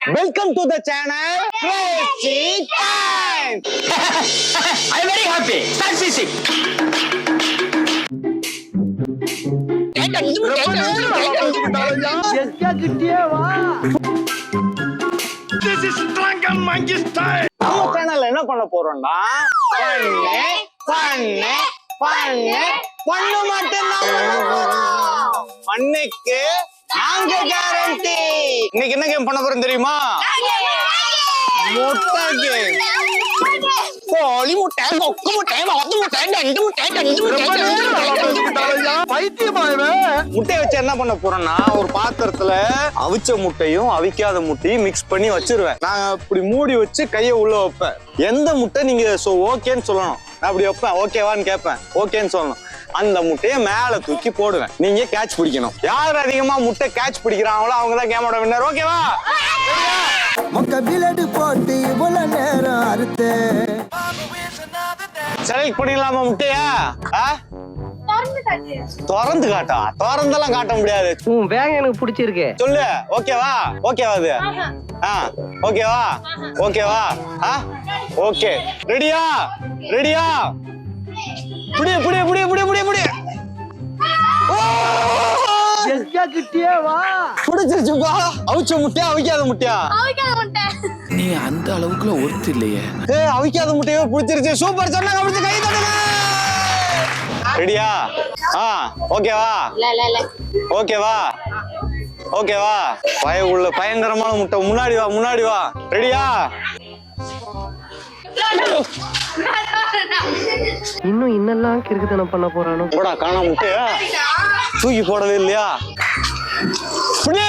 Welcome to the channel Crazy Time. I am very happy. Start fishing. This is drunken monkey style. நம்ம சேனல்ல என்ன பண்ண போறோம்னா பண்ணு மட்டும்தான் பண்ண போறோம். பண்ணைக்கு நாங்க கேரண்டி. இன்னைக்கு என்ன கேம் பண்ண போறோம் தெரியுமா? முட்டை கேம். கோழி முட்டை, கொக்கு முட்டை, வாத்து முட்டை, நண்டு முட்டை, முட்டையை வச்சு என்ன பண்ண போறோம்னா, ஒரு பாத்திரத்துல அவிச்ச முட்டையும் அவிக்காத முட்டையும் மிக்ஸ் பண்ணி வச்சிருவேன். நான் இப்படி மூடி வச்சு கையை உள்ள வைப்பேன். எந்த முட்டை நீங்க ஓகேன்னு சொல்லணும். நான் அப்படி வைப்பேன், ஓகேவான்னு கேட்பேன், ஓகேன்னு சொல்லணும். அந்த முட்டையை மேல தூக்கி போடுவேன். நீங்க கேட்ச் பிடிக்கணும். யார் அதிகமா முட்டை கேட்ச் பிடிக்கிறாங்களோ அவங்க தான் கேமோட வின்னர். ஓகேவா? செலக்ட் பண்ணிடலாமா முட்டையா? திறந்து காட்டா? திறந்தெல்லாம் காட்ட முடியாது. வேகம் எனக்கு பிடிச்சிருக்கு. சொல்லு. ஓகேவா? ஓகேவா? அது ஓகேவா? ஓகேவா? ஓகே. ரெடியா? ரெடியா? புடி புடி புடி புடி புடி புடி. புடிச்சிருச்சுப்பா. அவிச்ச முட்டையா அவிக்காத முட்டையா? நீ அந்த அளவுக்குள்ள ஒருத்து இல்லையே. அவிக்காத முட்டையோ புடிச்சிருச்சு. சூப்பர். சொன்னாங்க அப்படி கை தட்டுங்க. ரெடியா? ஓகேவா? ஓகேவா? ஓகேவா? பயங்கரமான முட்டை. முன்னாடி வா, முன்னாடி வா. ரெடியா? இன்னும் இன்னெல்லாம் கிறுக்குத்தனம் பண்ண போறானோ. போடா, காணாம முட்டையா தூக்கி போடவே இல்லையா? புடி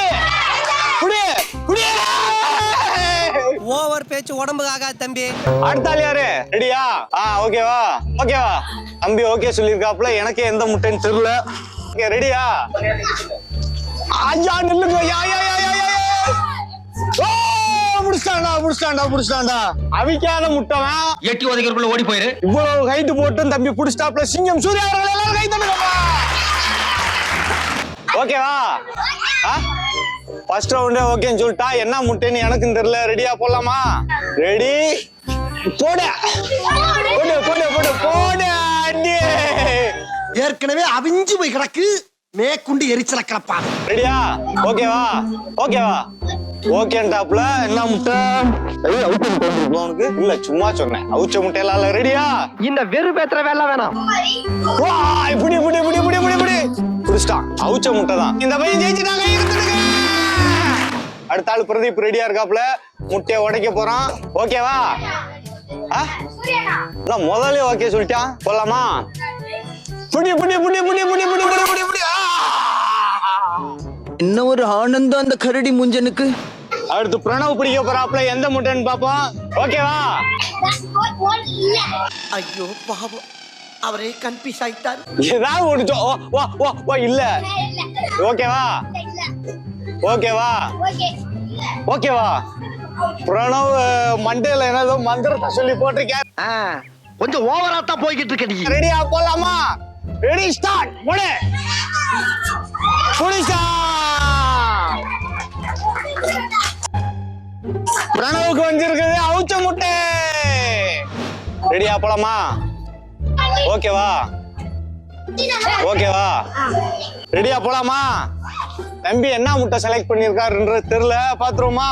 புடி புடி. ஓவர் பேச்சு உடம்புக்கு ஆகாது தம்பி. அடுத்த ஆள் யாரு? ரெடியா? ஓகேவா? ஓகேவா? தம்பி ஓகே சொல்லிருக்காப்ல. எனக்கு எந்த முட்டைன்னு தெரியல. ஓகே, ரெடியா? ஐயா நில்லுங்க. புடிச்சிட்டாண்டா. அவிக்காத முட்டைவன் எட்டி உதைக்கிறதுக்குள்ள ஓடி போயிரு. இவ்வளவு ஹைட் போட்டு தம்பி புடிச்சிட்டாப்ல. சிங்கம் சூர்யா அவர்கள் எல்லாரும் கை தட்டுங்கப்பா. ஓகேவா? ஃபர்ஸ்ட் ரவுண்டே ஓகேன்னு சொல்லிட்டா. என்ன முட்டைன்னு எனக்கும் தெரியல. ரெடியா? போடலாமா? ரெடி? போடு போடு போடு போடு போடு. ஏற்கனவே அவிஞ்சு போய் கிடக்கு. மேற்குண்டு எரிச்சல கிளப்பா. ரெடியா? ஓகேவா? ஓகேவா? ஓகேன்டாப்ல. என்ன முட்டை? உனக்கு இல்ல, சும்மா சொன்னேன். அவிச்ச முட்டை எல்லாம் இல்ல. ரெடியா? இந்த வெறு பேத்துற வேலை வேணாம். இப்படி இப்படி இப்படி இப்படி இப்படி இப்படி புடிச்சிட்டான். அவிச்ச முட்டை தான். இந்த பையன் ஜெயிச்சுட்டாங்க. அடுத்த ஆள் பிரதீப் ரெடியா இருக்காப்ல. முட்டையை உடைக்க போறான். ஓகேவா? முதல்ல ஓகே சொல்லிட்டான். போலாமா? புடி புடி புடி புடி புடி புடி புடி புடி புடி. என்ன ஒரு ஆனந்தம் அந்த கரடி முஞ்சனுக்கு. அடுத்து பிரணவ் பிடிக்க போறாப்ல. எந்த முட்டைன்னு பாப்போம். ஓகேவா? ஐயோ பாவம், அவரே கன்ஃபியூஸ் ஆயிட்டார். ஏதாவது ஒன்று இல்ல. ஓகேவா? ஓகேவா? ஓகேவா? பிரணவ் மண்டையில என்னதோ மந்திரத்தை சொல்லி போட்டிருக்கேன். கொஞ்சம் ஓவரா தான் போய்கிட்டு இருக்க. நீ ரெடியா? போலாமா? Ready start. போடு. புடிச்சா. பிரணவுக்கு வந்திருக்குது அவிச்ச முட்டை. ரெடியா? போலாமா? ஓகேவா? ஓகேவா? ரெடியா? போலாமா? தம்பி என்ன முட்டை செலக்ட் பண்ணிருக்காருன்றது தெரியல. பாத்துருவோமா?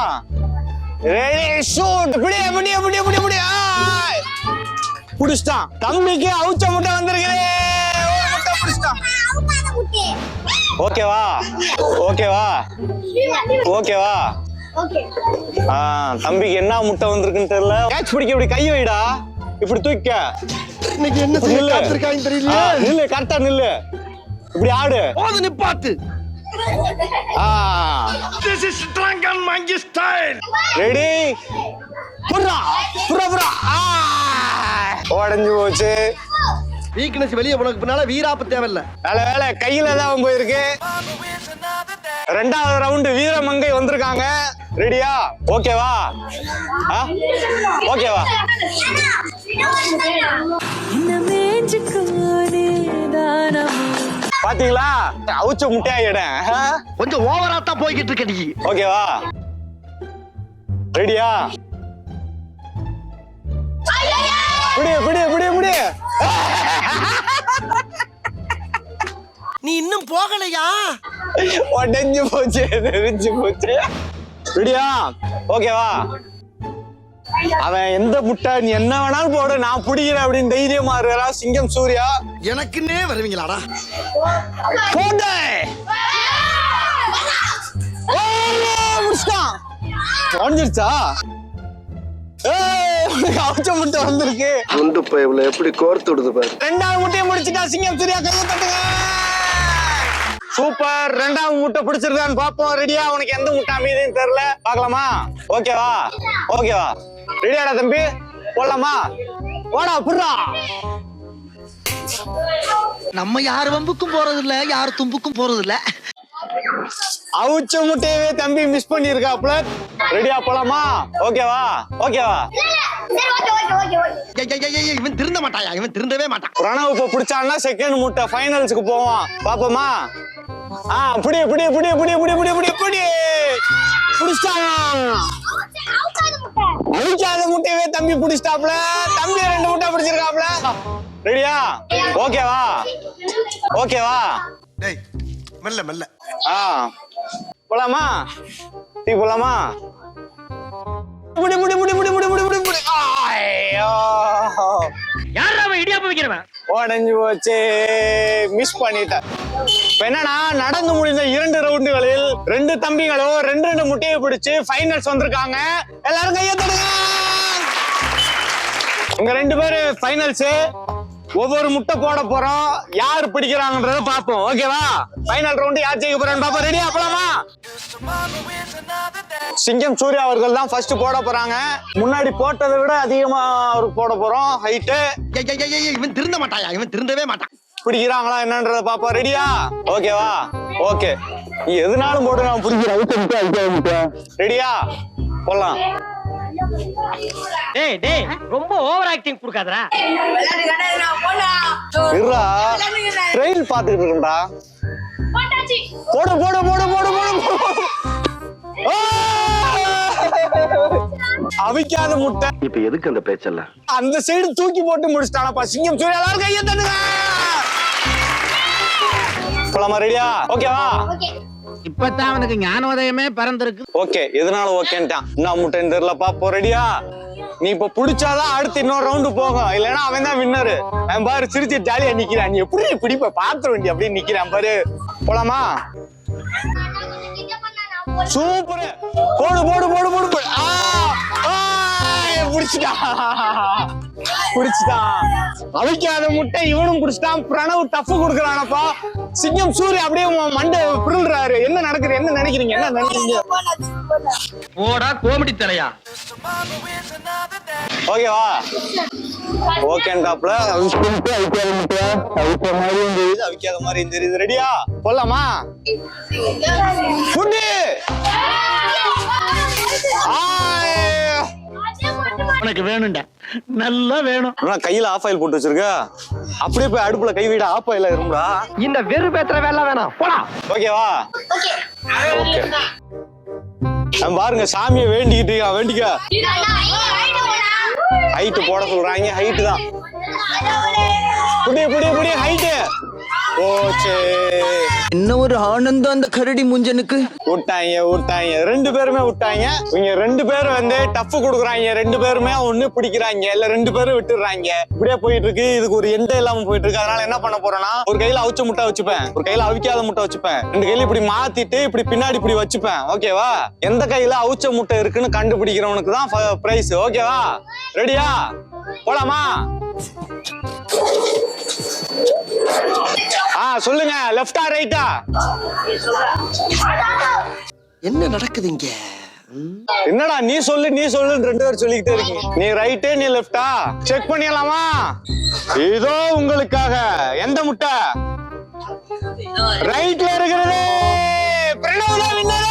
Ready shoot. புடி புடி புடி புடி புடி. புடிச்சிட்டான். தம்பிக்கு அவிச்ச முட்டை வந்திருக்குது. முட்டை புடிச்சிட்டான். ஓகேவா? ஓகேவா? ஓகேவா? தம்பிக்கு என்ன முட்டை வந்திருக்குன்னு தெரியல. கேட்ச் பிடிக்க இப்படி கை வைடா. இப்படி தூக்க. இன்னைக்கு என்ன செய்யறாங்க தெரியல. நில்லு, கரெக்டா நில்லு. இப்படி ஆடு. போது நிப்பாட்டு. This is drunken monkey style. Ready? புறா புறா புறா. உடஞ்சு போச்சு. வீக்னஸ் வெளியே போனதுக்கு பின்னால வீராப்பு தேவையில்ல. நல்ல வேலை கையில தான் போயிருக்கு. ரெண்டாவது ரவுண்டு வீரமங்கை வந்திருக்காங்க. ரெடியா? ஓகேவா? ஓகேவா? பாத்தீங்களா? அவிச்ச முட்டையா இடம். கொஞ்சம் ஓவரா தான் போய்கிட்டு இருக்க. நீ ஓகேவா? ரெடியா? புடி புடி புடி புடி. நீ இன்னும் போகலையா? உடஞ்சு போச்சு, தெரிஞ்சு போச்சு. ரெடியா? ஓகேவா? அவன் எந்த முட்டை நீ என்ன வேணாலும் போடு, நான் பிடிக்கிறேன் அப்படின்னு தைரியமா இருக்கிறா சிங்கம் சூர்யா. எனக்குன்னே வருவீங்களாடா? போண்டே முடிச்சிட்டான். உடஞ்சிருச்சா? அவிச்ச முட்டை வந்திருக்கு. குண்டு பைப்ல எப்படி கோர்த்து விடுது பாரு. ரெண்டாவது முட்டையை முடிச்சுட்டா சிங்கம் சூர்யா. கையை தட்டுங்க. சூப்பர். ரெண்டாவது முட்டை பிடிச்சிருக்கான்னு பாப்போம். ரெடியா? உனக்கு எந்த முட்டை அமையுதுன்னு தெரியல, பாக்கலாமா? ஓகேவா? ஓகேவா? ரெடியாடா தம்பி? போடலாமா? போடா புர்ரா. நம்ம யார் வம்புக்கும் போறது இல்ல, யார் தும்புக்கும் போறது இல்ல. அவுச்ச முட்டையவே தம்பி மிஸ் பண்ணிருக்காப்ல. ரெடியா? போலாமா? ஓகேவா? ஓகேவா? இவன் திருந்த மாட்டாயா? இவன் திருந்தவே மாட்டான். பிரணவ் இப்ப பிடிச்சான்னா செகண்ட் முட்டை ஃபைனல்ஸ்க்கு போவான். பாப்போமா? புடி புடி புடி புடி புடி புடி புடி புடி புடிச்சாங்க. அவிக்காத முட்டையவே தம்பி பிடிச்சிட்டாப்ல. தம்பி 2 முட்டை பிடிச்சிருக்காப்ல. ரெடியா? ஓகேவா? ஓகேவா? டேய் மெல்ல மெல்ல. போலாமா? டீ போலாமா? புடி புடி புடி புடி புடி புடி புடி புடி. ஐயோ, யாரா அவன் இடியாப்பம் வைக்கிறவன்? உடஞ்சு போச்சு, மிஸ் பண்ணிட்டேன். இப்ப என்னன்னா, நடந்து முடிந்த 2 ரவுண்டுகளில் 2 தம்பிகளும் 2 முட்டையை பிடிச்சு ஃபைனல்ஸ் வந்திருக்காங்க. எல்லாரும் கையை தடுங்க. உங்க 2 பேரு ஃபைனல்ஸ். ஒவ்வொரு முட்டை போட போறோம். யார் பிடிக்கிறாங்கன்றத பாப்போம். ஓகேவா? ஃபைனல் ரவுண்ட் யார் ஜெயிக்க போறான்னு பாப்போம். ரெடியா? போலாமா? சிங்கம் சூர்யா அவர்கள் தான் ஃபர்ஸ்ட் போட போறாங்க. முன்னாடி போட்டதை விட அதிகமா அவருக்கு போட போறோம். ஹைட்டு. இவன் திருந்த மாட்டாயா? இவன் திருந்தவே மாட்டான். பிடிக்கிறாங்களா என்னன்றத பாப்போம். ரெடியா? ஓகேவா? ஓகே. நீ எதுனாலும் போட்டு நான் பிடிக்கிறேன். ரெடியா? போலாம். டேய் டேய் ரொம்ப ஓவர் ஆக்டிங் கொடுக்காதடா. இருடா, ட்ரெயில் பாத்துக்கிட்டு இருக்கேன்டா. போடு போடு போடு போடு போடு. அவிக்காத முட்டை. இப்ப எதுக்கு அந்த பேச்செல்லாம்? அந்த சைடு தூக்கி போட்டு முடிச்சிட்டானப்பா சிங்கம் சூர்யா. எல்லாரும் கையை தட்டுங்க. போலாமா? ரெடியா? ஓகேவா? இப்பதான் அவனுக்கு ஞானோதயமே பறந்திருக்கு. ஓகே. எதனால ஓகேன்ட்டான். நான் முட்டைன்னு தெரியல. பாப்போம். ரெடியா? நீ இப்ப புடிச்சாதான் அடுத்து இன்னொரு ரவுண்டு போகும். இல்லன்னா அவன் தான் வின்னரு. அவன் பாரு சிரிச்சு ஜாலியா நிக்கிறான். நீ எப்படி பிடிப்ப பாத்துற வேண்டிய அப்படின்னு நிக்கிறான் பாரு. போலாமா? சூப்பர். போடு போடு போடு போடு போடு. புடிச்சிட்டான். அவிக்காத முட்டை இவனும் புடிச்சிட்டான். பிரணவ் டஃப் கொடுக்கறானப்பா. சிங்கம் சூர்யா அப்படியே மண்டை பிருள்றாரு. என்ன நடக்குது? என்ன நினைக்கிறீங்க? என்ன நினைக்கிறீங்க? போடா கோமெடி தலையா. ஓகேவா? ஓகேன்டாப்ல. அவிக்காத மாதிரி தெரியுது. ரெடியா? போலாமா? புடி. உனக்கு வேணும்டா, நல்லா வேணும். கையில ஆஃப் ஆயில் போட்டு வச்சிருக்க. அப்படியே போய் அடுப்புல கை வீட ஆஃப் ஆயில இருக்கும்டா. இந்த வெறு பேத்துற வேலை வேணாம். போடா. ஓகேவா? ஓகே. பாருங்க சாமியை வேண்டிக்கிட்டு வேண்டிக்க. ஹைட் போட சொல்றாங்க. ஹைட் தான். புடி புடி புடி ஹைட். ஓச்சே. என்ன ஒரு ஆனந்தம் அந்த கரடி முஞ்சனுக்கு. விட்டாங்க விட்டாங்க. 2 பேருமே விட்டாங்க. இவங்க 2 பேரும் வந்து டஃப் கொடுக்குறாங்க. 2 பேருமே ஒண்ணு பிடிக்கிறாங்க. இல்ல 2 பேரும் விட்டுறாங்க. இப்படியே போயிட்டு இருக்கு. இதுக்கு ஒரு எண்டே இல்லாம போயிட்டு இருக்கு. அதனால என்ன பண்ண போறேன்னா, ஒரு கையில அவிச்ச முட்டை வச்சுப்பேன், ஒரு கையில அவிக்காத முட்டை வச்சுப்பேன். 2 கையில இப்படி மாத்திட்டு இப்படி பின்னாடி இப்படி வச்சுப்பேன். ஓகேவா? எந்த கையில அவிச்ச முட்டை இருக்குன்னு கண்டுபிடிக்கிறவனுக்கு தான் பிரைஸ். ஓகேவா? ரெடியா? போலாமா? சொல்லுங்க. லெஃப்டா ரைட்டா? என்ன நடக்குது இங்க? என்னடா நீ சொல்லு நீ சொல்லு 2 பேர் சொல்லிக்கிட்டே இருக்கீங்க. நீ ரைட்டு நீ லெஃப்டா? செக் பண்ணிடலாமா? இதோ உங்களுக்காக. எந்த முட்டை? ரைட்ல இருக்கிறது. பிரணவ் தான் வின்னர்.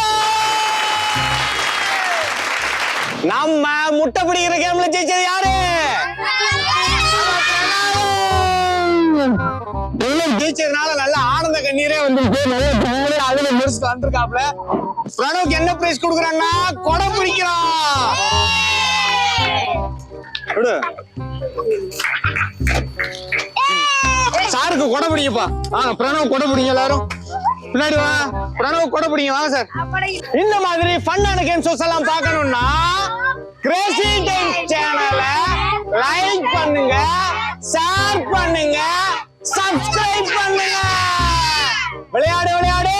நம்ம முட்டை பிடிக்கிற கேம்ல ஜெயிச்சது யாரு? ஜெயிச்சதுனால நல்ல ஆனந்த கண்ணீரே வந்து அதுல முடிச்சுட்டு வந்திருக்காப்ல. பிரணவுக்கு என்ன பிரைஸ் கொடுக்குறாங்கன்னா கொடை பிடிக்கிறான். விடு. சாருக்கு கொடை பிடிங்கப்பா. வாங்க பிரணவ் கொடை பிடிங்க எல்லாரும். பின்னாடி வா. பிரணவ் கொடை பிடிங்க வாங்க சார். இந்த மாதிரி ஃபன்னான கேம் ஷோஸ் எல்லாம் பார்க்கணும்னா கிரேசி டைம் சேனலை லைக் பண்ணுங்க, ஷேர் பண்ணுங்க, சப்ஸ்கிரைப் பண்ணுங்க. விளையாடு விளையாடு.